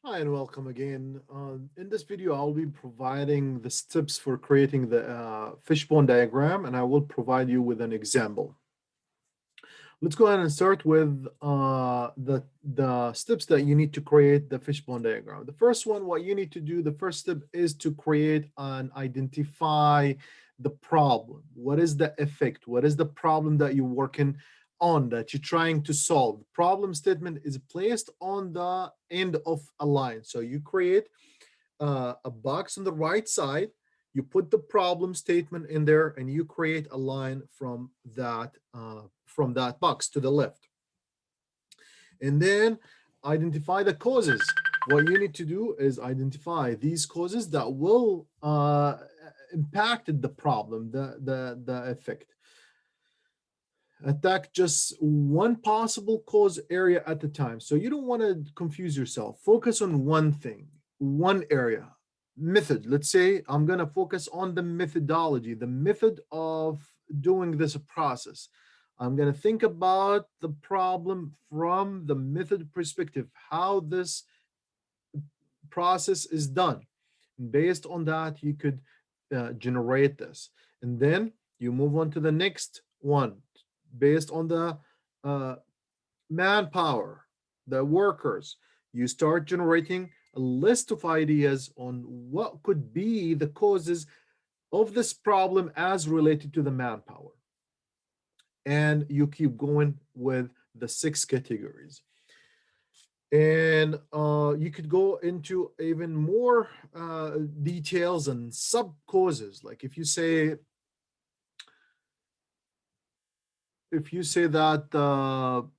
Hi and welcome again. In this video, I'll be providing the steps for creating the fishbone diagram, and I will provide you with an example. Let's go ahead and start with the steps that you need to create the fishbone diagram. The first one, what you need to do, the first step is to create and identify the problem. What is the effect? What is the problem that you're working on, that you're trying to solve? The problem statement is placed on the end of a line. So you create a box on the right side, you put the problem statement in there, and you create a line from that box to the left. And then identify the causes. What you need to do is identify these causes that will impact the problem, the effect. Attack just one possible cause area at a time. So you don't want to confuse yourself. Focus on one thing, one area. Method. Let's say I'm going to focus on the methodology, the method of doing this process. I'm going to think about the problem from the method perspective, how this process is done. And based on that, you could generate this. And then you move on to the next one based on the uh, manpower, the workers. You start generating a list of ideas on what could be the causes of this problem as related to the manpower. And you keep going with the 6 categories. And you could go into even more details and sub causes. Like if you say that the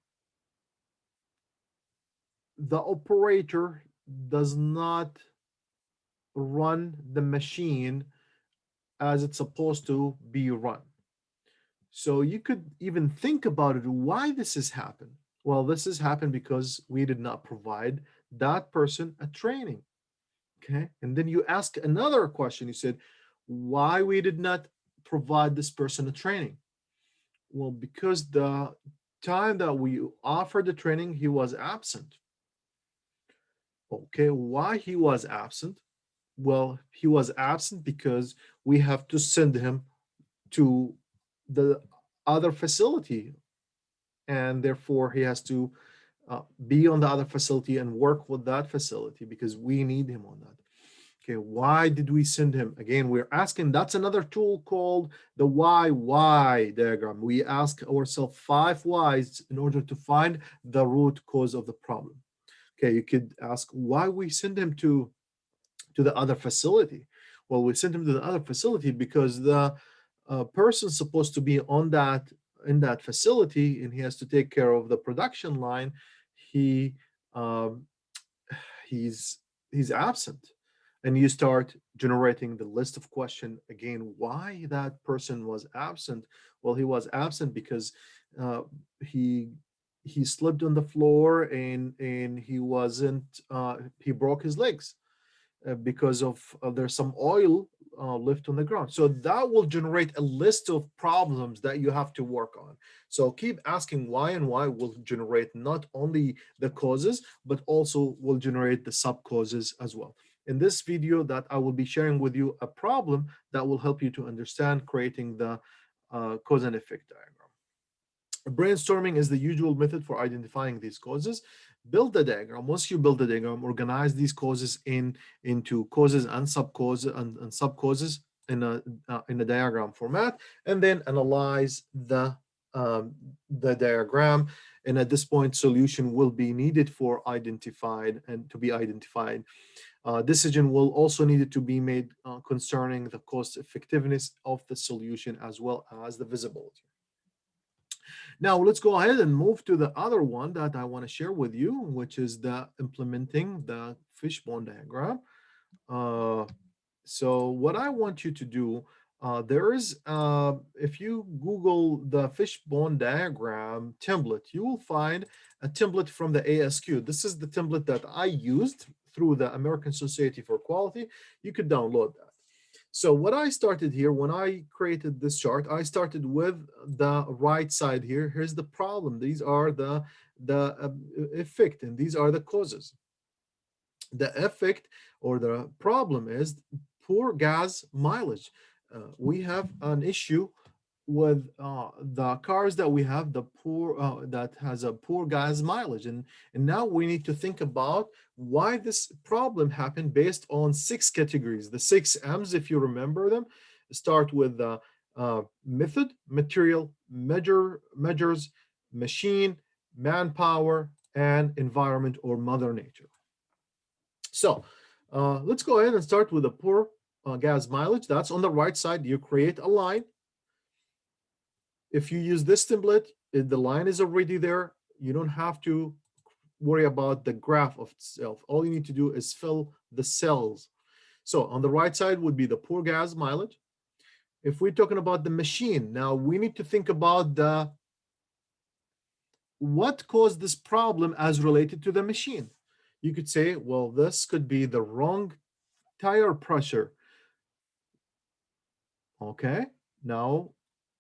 operator does not run the machine as it's supposed to be run. So you could even think about it, why this has happened. Well, this has happened because we did not provide that person a training. Okay. And then you ask another question. You said, why we did not provide this person a training? Well, because the time that we offered the training, he was absent. Okay, why he was absent? Well, he was absent because we have to send him to the other facility, and therefore he has to be on the other facility and work with that facility because we need him on that. Okay, why did we send him? Again, we're asking, that's another tool called the why diagram. We ask ourselves 5 whys in order to find the root cause of the problem. Okay, you could ask why we send him to the other facility. Well, we sent him to the other facility because the person supposed to be on that in that facility, and he has to take care of the production line. He um, he's absent, and you start generating the list of question again. Why that person was absent? Well, he was absent because uh, he he slipped on the floor and he broke his legs because of there's some oil left on the ground. So that will generate a list of problems that you have to work on. So keep asking why, and why will generate not only the causes, but also will generate the sub causes as well. In this video that I will be sharing with you a problem that will help you to understand creating the cause and effect diagram. Brainstorming is the usual method for identifying these causes. Build the diagram. Once you build the diagram, organize these causes into causes and sub-causes and sub-causes in a diagram format, and then analyze the diagram. And at this point, solution will be needed for identified and to be identified. Decision will also need to be made concerning the cost effectiveness of the solution as well as the visibility. Now let's go ahead and move to the other one that I want to share with you, which is the implementing the fishbone diagram. Uh, so what I want you to do, if you Google the fishbone diagram template, you will find a template from the ASQ. This is the template that I used through the American Society for Quality. You could download that. So what I started here, when I created this chart, I started with the right side here. Here's the problem. These are the effect, and these are the causes. The effect or the problem is poor gas mileage. We have an issue with the cars that we have the poor that has a poor gas mileage, and now we need to think about why this problem happened based on six categories. The six M's, if you remember them, start with the method, material, measures, machine, manpower, and environment or mother nature. So let's go ahead and start with the poor gas mileage. That's on the right side. You create a line. If you use this template, the line is already there. You don't have to worry about the graph of itself. All you need to do is fill the cells. So on the right side would be the poor gas mileage. If we're talking about the machine, now we need to think about the what caused this problem as related to the machine. You could say, well, this could be the wrong tire pressure. Okay, now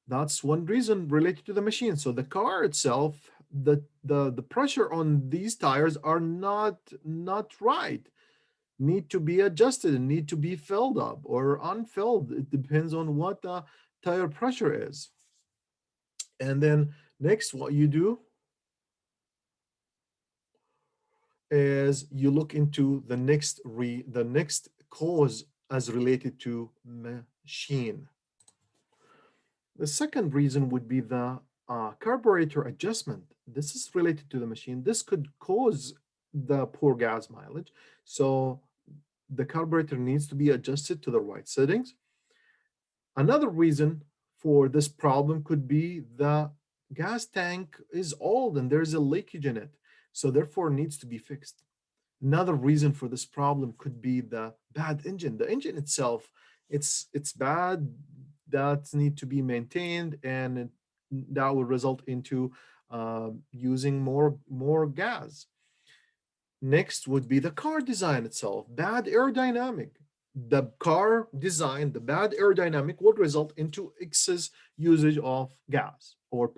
that's one reason related to the machine. So the car itself, the pressure on these tires are not right. Need to be adjusted and need to be filled up or unfilled. It depends on what the tire pressure is. And then next, what you do is you look into the next cause as related to machine. The second reason would be the carburetor adjustment. This is related to the machine. This could cause the poor gas mileage. So the carburetor needs to be adjusted to the right settings. Another reason for this problem could be the gas tank is old and there's a leakage in it. So therefore needs to be fixed. Another reason for this problem could be the bad engine. The engine itself, it's bad. That need to be maintained, and that will result into using more gas. Next would be the car design itself. Bad aerodynamic. The car design, the bad aerodynamic would result into excess usage of gas or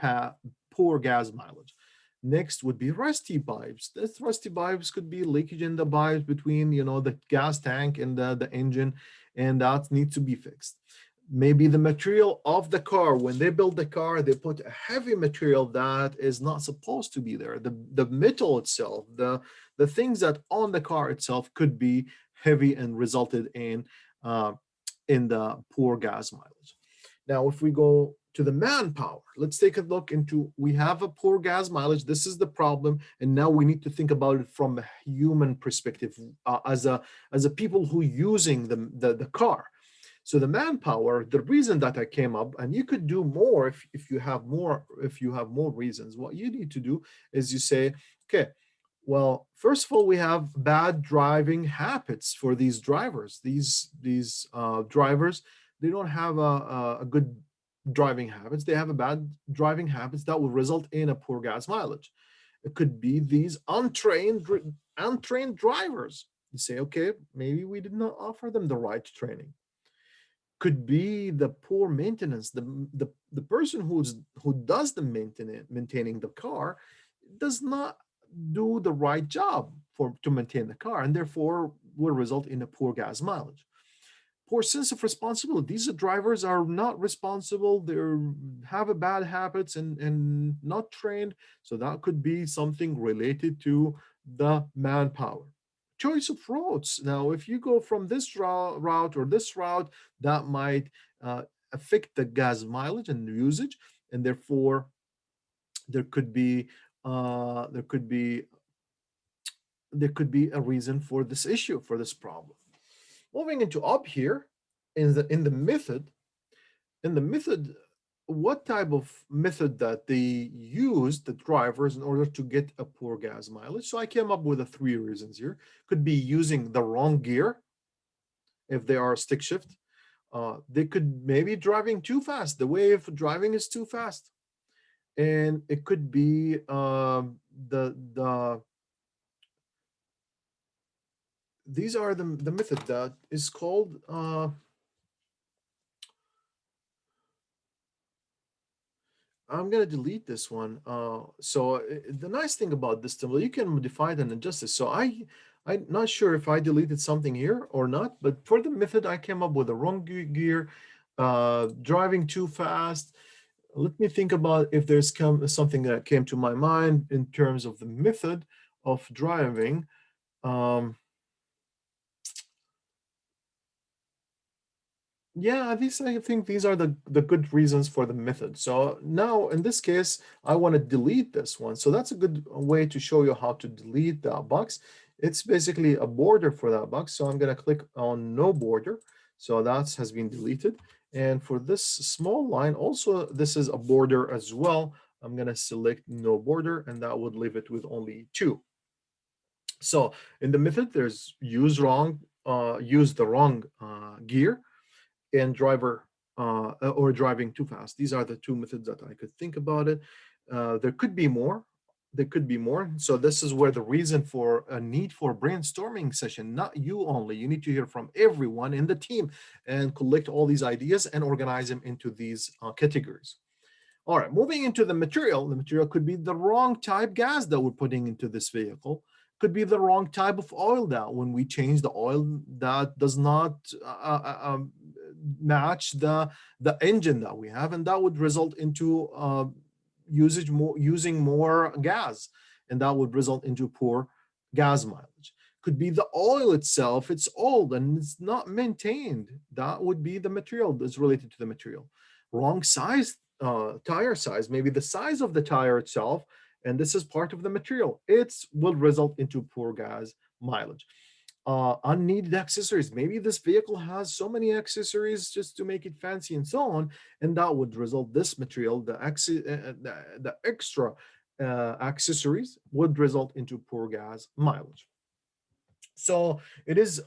poor gas mileage. Next would be rusty pipes. This rusty pipes could be leakage in the pipes between the gas tank and the engine, and that needs to be fixed. Maybe the material of the car, when they build the car, they put a heavy material that is not supposed to be there. The metal itself, the things that on the car itself could be heavy and resulted uh, in the poor gas mileage. Now, if we go to the manpower, let's take a look into, we have a poor gas mileage. This is the problem. And now we need to think about it from a human perspective as a people who using the car. So the manpower, the reason that I came up, and you could do more if you have more reasons. What you need to do is you say, okay, well, first of all, we have bad driving habits for these drivers. These drivers, they don't have a good driving habits. They have a bad driving habits that will result in a poor gas mileage. It could be these untrained drivers. You say, okay, maybe we did not offer them the right training. Could be the poor maintenance. The person who does the maintaining the car does not do the right job to maintain the car, and therefore will result in a poor gas mileage. Poor sense of responsibility. These drivers are not responsible. They have a bad habits and not trained. So that could be something related to the manpower. Choice of routes. Now, if you go from this route or this route, that might affect the gas mileage and usage, and therefore there could be uh, there could be there could be a reason for this issue, for this problem. Moving into up here in the method, in the method, what type of method that they use the drivers in order to get a poor gas mileage. So I came up with three reasons here. Could be using the wrong gear if they are stick shift. They could maybe driving too fast. The way of driving is too fast, and it could be the these are the method that is called I'm gonna delete this one. So the nice thing about this table, you can modify it and adjust it. So I'm not sure if I deleted something here or not, but for the method, I came up with the wrong gear, driving too fast. Let me think about if there's something that came to my mind in terms of the method of driving. Um, Yeah, these I think these are the good reasons for the method. So now in this case, I want to delete this one. So that's a good way to show you how to delete that box. It's basically a border for that box. So I'm going to click on no border. So that has been deleted. And for this small line, also this is a border as well. I'm going to select no border, and that would leave it with only two. So in the method, there's use the wrong gear, and driver or driving too fast. These are the two methods that I could think about it. There could be more. There could be more. So this is where the reason for a need for brainstorming session, not you only. You need to hear from everyone in the team and collect all these ideas and organize them into these categories. All right, moving into the material. The material could be the wrong type gas that we're putting into this vehicle. Could be the wrong type of oil that when we change the oil that does not match the engine that we have, and that would result into using more gas, and that would result into poor gas mileage. Could be the oil itself, it's old and it's not maintained. That would be the material that's related to the material. Wrong size tire size, maybe the size of the tire itself, and this is part of the material. It will result into poor gas mileage. Unneeded accessories. Maybe this vehicle has so many accessories just to make it fancy and so on, and that would result this material, the extra accessories would result into poor gas mileage. So it is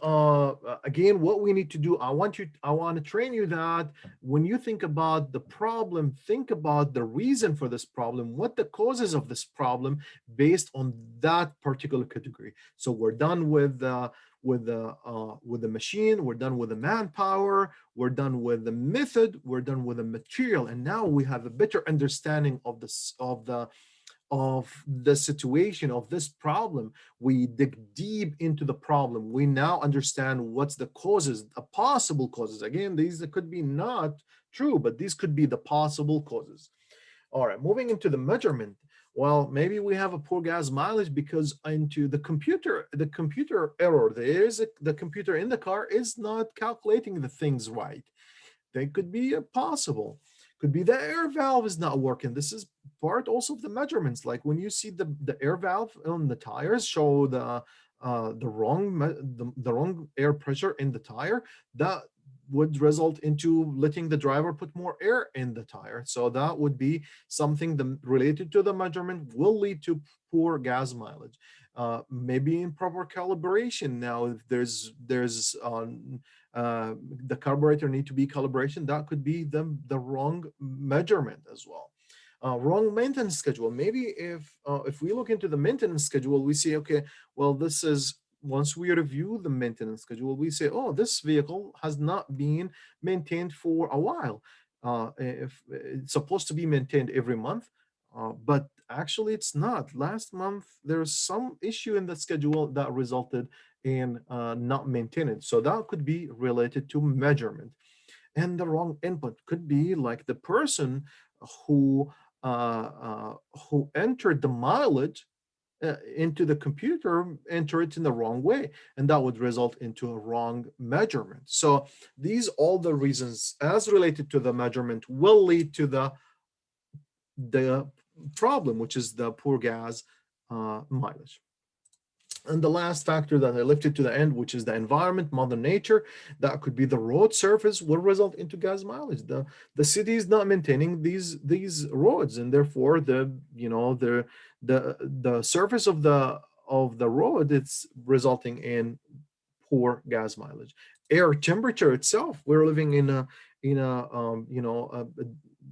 again what we need to do. I want to train you that when you think about the problem, think about the reason for this problem, what the causes of this problem based on that particular category. So we're done with the machine, we're done with the manpower, we're done with the method, we're done with the material, and now we have a better understanding of the situation of this problem. We dig deep into the problem. We now understand what's the causes, the possible causes. Again, these could be not true, but these could be the possible causes. All right, moving into the measurement. Well, maybe we have a poor gas mileage because into the computer error. The computer in the car is not calculating the things right. They could be possible. Could be the air valve is not working. This is part also of the measurements. Like when you see the air valve on the tires show the wrong air pressure in the tire, that would result into letting the driver put more air in the tire. So that would be something related to the measurement will lead to poor gas mileage. Maybe improper calibration. Now, if there's the carburetor need to be calibration, that could be the wrong measurement as well. Wrong maintenance schedule. Maybe if we look into the maintenance schedule, we see, okay, well, this is once we review the maintenance schedule, we say, oh, this vehicle has not been maintained for a while. If it's supposed to be maintained every month, but actually it's not. Last month there's some issue in the schedule that resulted in not maintaining. So that could be related to measurement. And the wrong input could be like the person who who entered the mileage into the computer, enter it in the wrong way, and that would result into a wrong measurement. So these all the reasons as related to the measurement will lead to the problem, which is the poor gas mileage. And the last factor that I lifted to the end, which is the environment, Mother Nature, that could be the road surface, will result into gas mileage. The city is not maintaining these roads, and therefore the surface of the road, it's resulting in poor gas mileage. Air temperature itself, we're living in a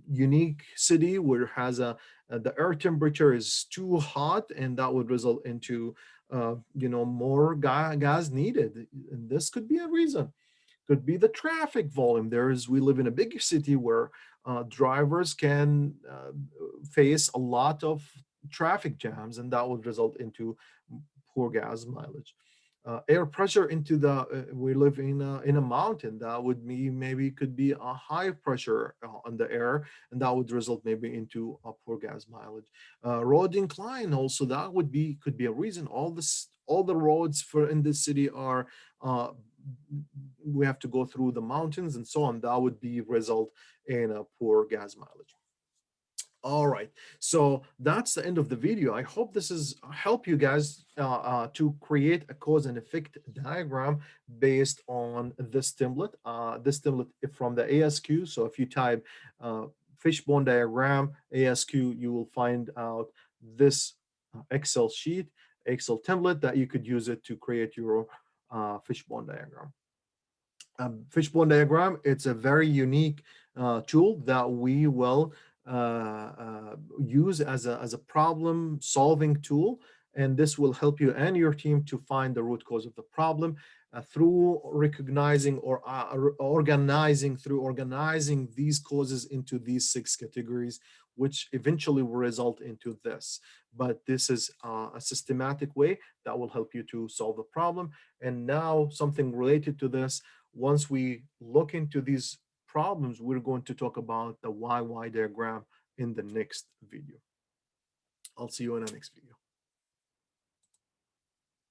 unique city where it has the air temperature is too hot, and that would result into more gas needed. And this could be a reason. Could be the traffic volume. We live in a big city where drivers can face a lot of traffic jams, and that would result into poor gas mileage. air pressure into the we live in a mountain. That would be maybe could be a high pressure on the air, and that would result maybe into a poor gas mileage. Road incline also, that would be could be a reason. All the roads for in this city are uh, we have to go through the mountains and so on. That would be result in a poor gas mileage. All right, so that's the end of the video. I hope this is help you guys to create a cause and effect diagram based on this template. This template is from the ASQ. So if you type uh, fishbone diagram ASQ, you will find out this Excel sheet, Excel template that you could use it to create your fishbone diagram. Fishbone diagram, it's a very unique tool that we will use as a problem solving tool, and this will help you and your team to find the root cause of the problem through recognizing or organizing these causes into these six categories, which eventually will result into this. But this is a systematic way that will help you to solve the problem. And now something related to this, once we look into these problems, we're going to talk about the YY diagram in the next video. I'll see you in the next video.